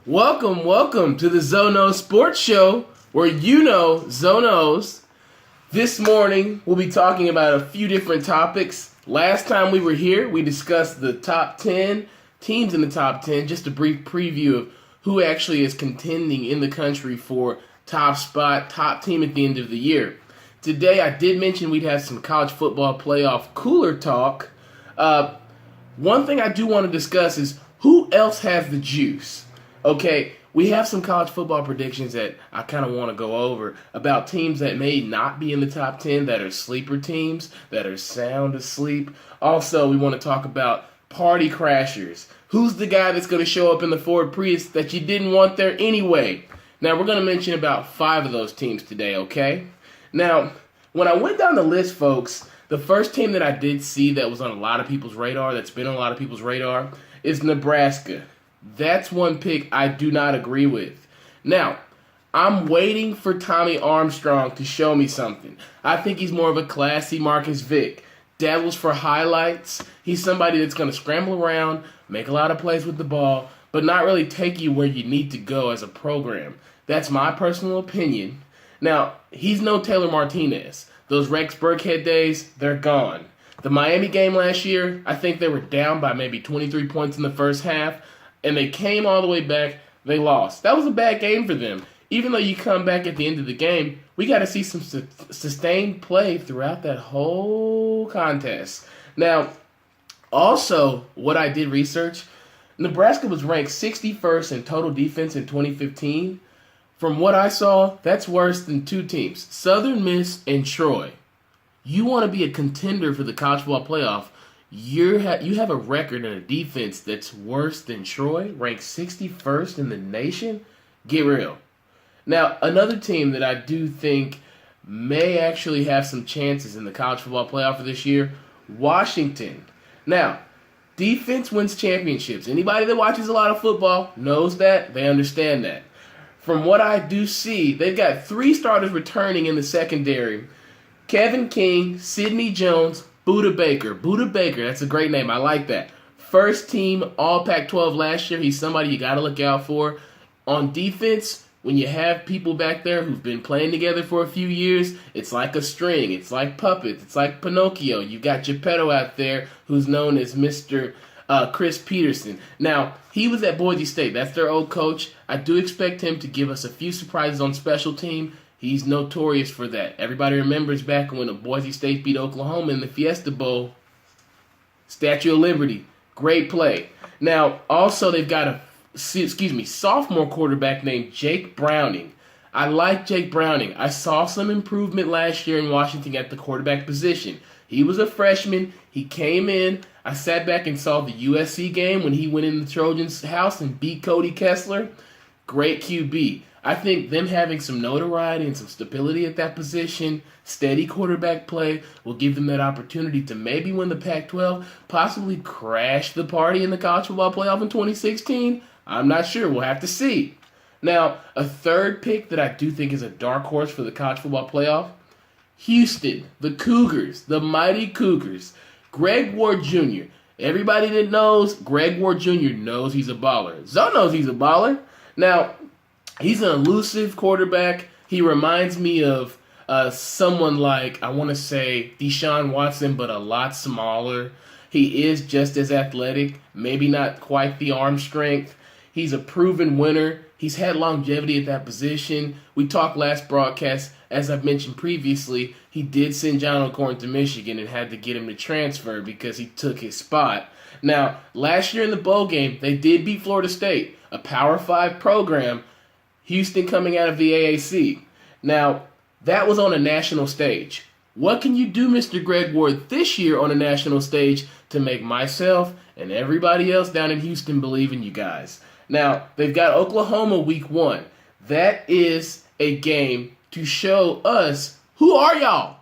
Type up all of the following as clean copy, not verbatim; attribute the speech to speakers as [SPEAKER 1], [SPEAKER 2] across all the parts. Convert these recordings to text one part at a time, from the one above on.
[SPEAKER 1] Welcome to the Zonos Sports Show, where you know Zonos. This morning, we'll be talking about a few different topics. Last time we were here, we discussed the top 10 teams in the top 10, just a brief preview of who actually is contending in the country for top spot, top team at the end of the year. Today, I did mention we'd have some college football playoff cooler talk. One thing I do want to discuss is who else has the juice? Okay, we have some college football predictions that I kind of want to go over about teams that may not be in the top 10, that are sleeper teams, that are sound asleep. Also, we want to talk about party crashers. Who's the guy that's going to show up in the Ford Prius that you didn't want there anyway? Now, we're going to mention about 5 of those teams today, okay? Now, when I went down the list, folks, the first team that I did see that was on a lot of people's radar, that's been on a lot of people's radar, is Nebraska. That's one pick I do not agree with. Now, I'm waiting for Tommy Armstrong to show me something. I think he's more of a classy Marcus Vick. Dabbles for highlights. He's somebody that's going to scramble around, make a lot of plays with the ball, but not really take you where you need to go as a program. That's my personal opinion. Now, he's no Taylor Martinez. Those Rex Burkhead days, they're gone. The Miami game last year, I think they were down by maybe 23 points in the first half, and they came all the way back, they lost. That was a bad game for them. Even though you come back at the end of the game, we got to see some sustained play throughout that whole contest. Now, also, what I did research, Nebraska was ranked 61st in total defense in 2015. From what I saw, that's worse than 2 teams, Southern Miss and Troy. You want to be a contender for the college football playoff, you have a record and a defense that's worse than Troy, ranked 61st in the nation? Get real. Now, another team that I do think may actually have some chances in the college football playoff for this year, Washington. Now, defense wins championships. Anybody that watches a lot of football knows that. They understand that. From what I do see, they've got 3 starters returning in the secondary. Kevin King, Sidney Jones, Buda Baker. Buda Baker, that's a great name. I like that. First team All Pac-12 last year. He's somebody you got to look out for. On defense, when you have people back there who've been playing together for a few years, it's like a string. It's like puppets. It's like Pinocchio. You've got Geppetto out there who's known as Mr. Chris Peterson. Now, he was at Boise State. That's their old coach. I do expect him to give us a few surprises on special team. He's notorious for that. Everybody remembers back when Boise State beat Oklahoma in the Fiesta Bowl. Statue of Liberty. Great play. Now, also they've got a sophomore quarterback named Jake Browning. I like Jake Browning. I saw some improvement last year in Washington at the quarterback position. He was a freshman. He came in. I sat back and saw the USC game when he went in the Trojans' house and beat Cody Kessler. Great QB. I think them having some notoriety and some stability at that position, steady quarterback play, will give them that opportunity to maybe win the Pac-12, possibly crash the party in the college football playoff in 2016. I'm not sure. We'll have to see. Now, a third pick that I do think is a dark horse for the college football playoff, Houston, the Cougars, the mighty Cougars. Greg Ward Jr. Everybody that knows, Greg Ward Jr. knows he's a baller. Zoe knows he's a baller. Now, he's an elusive quarterback. He reminds me of someone like, I want to say, Deshaun Watson, but a lot smaller. He is just as athletic, maybe not quite the arm strength. He's a proven winner. He's had longevity at that position. We talked last broadcast, as I've mentioned previously, he did send John O'Corn to Michigan and had to get him to transfer because he took his spot. Now, last year in the bowl game, they did beat Florida State, a Power 5 program, Houston coming out of the AAC. Now, that was on a national stage. What can you do, Mr. Greg Ward, this year on a national stage to make myself and everybody else down in Houston believe in you guys? Now, they've got Oklahoma week 1. That is a game to show us, who are y'all?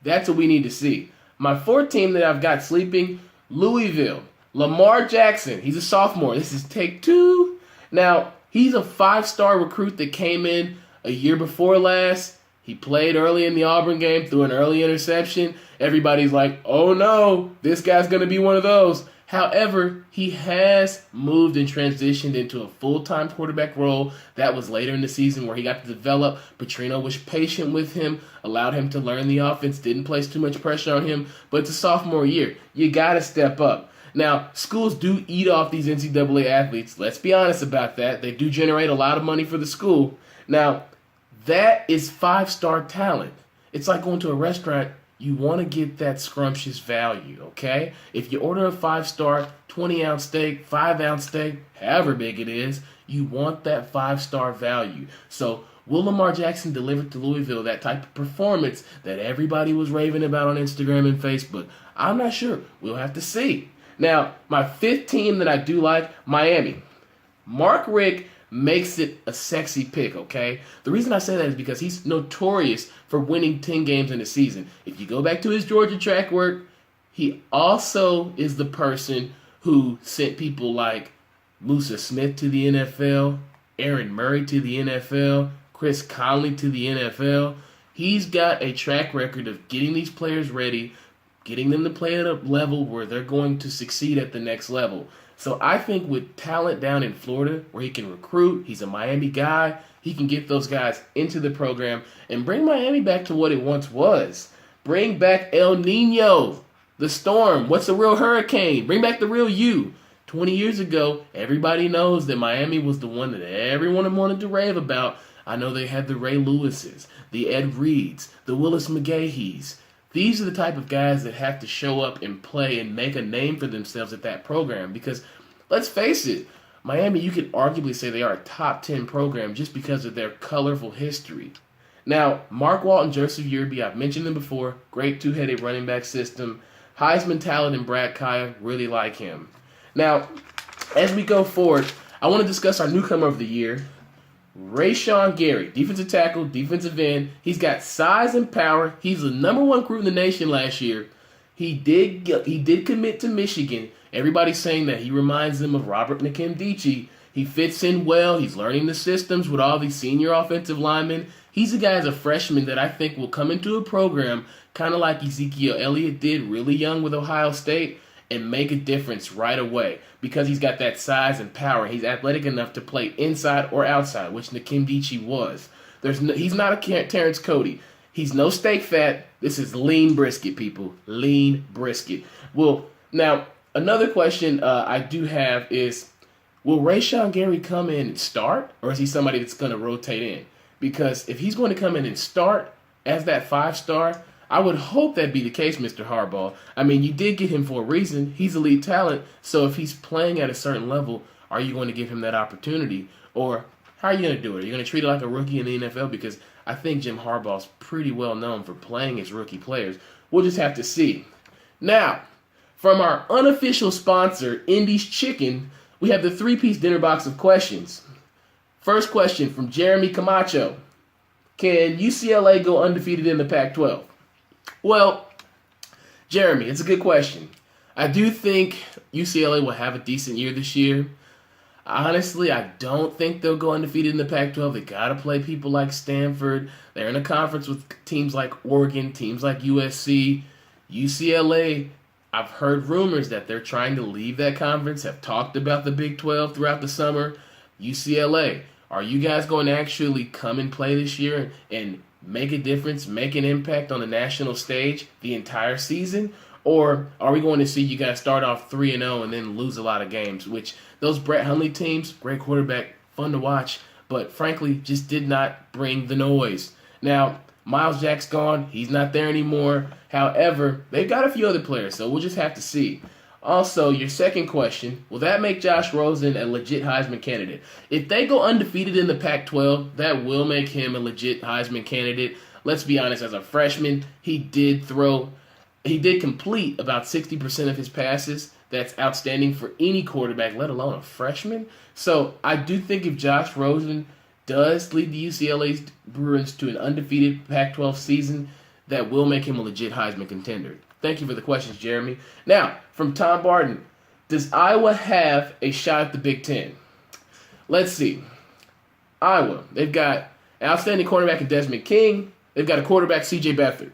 [SPEAKER 1] That's what we need to see. My 4th team that I've got sleeping, Louisville. Lamar Jackson, he's a sophomore. This is take 2. Now, he's a 5-star recruit that came in a year before last. He played early in the Auburn game, threw an early interception. Everybody's like, oh no, this guy's going to be one of those. However, he has moved and transitioned into a full-time quarterback role. That was later in the season where he got to develop. Petrino was patient with him, allowed him to learn the offense, didn't place too much pressure on him. But it's a sophomore year. You got to step up. Now, schools do eat off these NCAA athletes. Let's be honest about that. They do generate a lot of money for the school. Now, that is five-star talent. It's like going to a restaurant. You want to get that scrumptious value, okay? If you order a 5-star, 20-ounce steak, 5-ounce steak, however big it is, you want that 5-star value. So will Lamar Jackson deliver to Louisville that type of performance that everybody was raving about on Instagram and Facebook? I'm not sure. We'll have to see. Now, my fifth team that I do like, Miami. Mark Richt makes it a sexy pick, okay? The reason I say that is because he's notorious for winning 10 games in a season. If you go back to his Georgia track work, he also is the person who sent people like Musa Smith to the NFL, Aaron Murray to the NFL, Chris Conley to the NFL. He's got a track record of getting these players ready, getting them to play at a level where they're going to succeed at the next level. So I think with talent down in Florida where he can recruit, he's a Miami guy, he can get those guys into the program and bring Miami back to what it once was. Bring back El Nino, the storm. What's a real hurricane? Bring back the real you. 20 years ago, everybody knows that Miami was the one that everyone wanted to rave about. I know they had the Ray Lewises, the Ed Reeds, the Willis McGahees. These are the type of guys that have to show up and play and make a name for themselves at that program because, let's face it, Miami, you could arguably say they are a top 10 program just because of their colorful history. Now, Mark Walton, Joseph Yearby, I've mentioned them before, great two-headed running back system. Heisman talent and Brad Kaya, really like him. Now, as we go forward, I want to discuss our newcomer of the year, Rashawn Gary, defensive tackle, defensive end. He's got size and power. He's the number one recruit in the nation last year. He did commit to Michigan. Everybody's saying that he reminds them of Robert Nkemdiche. He fits in well. He's learning the systems with all these senior offensive linemen. He's a guy as a freshman that I think will come into a program kind of like Ezekiel Elliott did really young with Ohio State and make a difference right away because he's got that size and power. He's athletic enough to play inside or outside, which Nkemdiche was. He's not a Terrence Cody. He's no steak fat. This is lean brisket, people. Lean brisket. Well, now, another question I do have is, will Rashawn Gary come in and start, or is he somebody that's going to rotate in? Because if he's going to come in and start as that 5-star, I would hope that'd be the case, Mr. Harbaugh. I mean, you did get him for a reason. He's elite talent. So if he's playing at a certain level, are you going to give him that opportunity? Or how are you going to do it? Are you going to treat it like a rookie in the NFL? Because I think Jim Harbaugh's pretty well known for playing his rookie players. We'll just have to see. Now, from our unofficial sponsor, Indy's Chicken, we have the 3-piece dinner box of questions. First question from Jeremy Camacho. Can UCLA go undefeated in the Pac-12? Well, Jeremy, it's a good question. I do think UCLA will have a decent year this year. Honestly, I don't think they'll go undefeated in the Pac-12. They got to play people like Stanford. They're in a conference with teams like Oregon, teams like USC. UCLA, I've heard rumors that they're trying to leave that conference, have talked about the Big 12 throughout the summer. UCLA, are you guys going to actually come and play this year and make a difference, make an impact on the national stage the entire season? Or are we going to see you guys start off 3-0 and then lose a lot of games, which those Brett Hundley teams, great quarterback, fun to watch, but frankly just did not bring the noise. Now, Miles Jack's gone. He's not there anymore. However, they've got a few other players, so we'll just have to see. Also, your second question, will that make Josh Rosen a legit Heisman candidate? If they go undefeated in the Pac-12, that will make him a legit Heisman candidate. Let's be honest, as a freshman, he did complete about 60% of his passes. That's outstanding for any quarterback, let alone a freshman. So I do think if Josh Rosen does lead the UCLA Bruins to an undefeated Pac-12 season, that will make him a legit Heisman contender. Thank you for the questions, Jeremy. Now, from Tom Barton, does Iowa have a shot at the Big Ten? Let's see. Iowa, they've got an outstanding cornerback in Desmond King. They've got a quarterback, C.J. Beathard.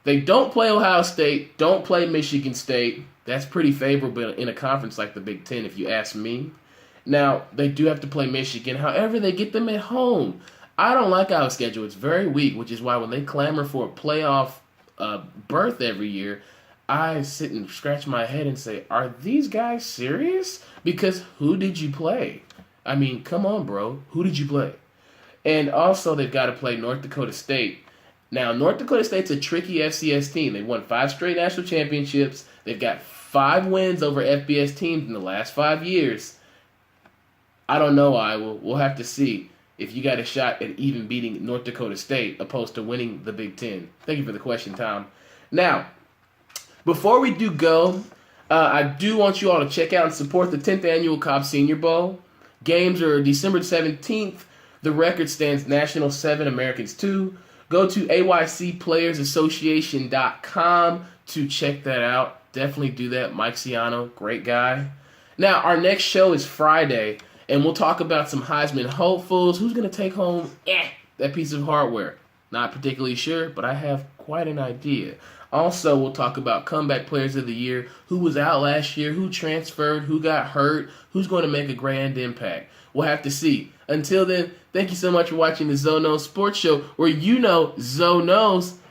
[SPEAKER 1] They don't play Ohio State, don't play Michigan State. That's pretty favorable in a conference like the Big Ten, if you ask me. Now, they do have to play Michigan. However, they get them at home. I don't like our schedule. It's very weak, which is why when they clamor for a playoff berth every year, I sit and scratch my head and say, are these guys serious? Because who did you play? I mean, come on, bro. Who did you play? And also, they've got to play North Dakota State. Now, North Dakota State's a tricky FCS team. They won 5 straight national championships. They've got 5 wins over FBS teams in the last 5 years. I don't know, Iowa. We'll have to see if you got a shot at even beating North Dakota State opposed to winning the Big Ten. Thank you for the question, Tom. Now, before we do go, I do want you all to check out and support the 10th Annual Cobb Senior Bowl. Games are December 17th. The record stands National 7, Americans 2. Go to aycplayersassociation.com to check that out. Definitely do that. Mike Ciano, great guy. Now, our next show is Friday, and we'll talk about some Heisman hopefuls. Who's going to take home that piece of hardware? Not particularly sure, but I have quite an idea. Also, we'll talk about comeback players of the year, who was out last year, who transferred, who got hurt, who's going to make a grand impact. We'll have to see. Until then, thank you so much for watching the Zoe Knows Sports Show, where you know Zoe knows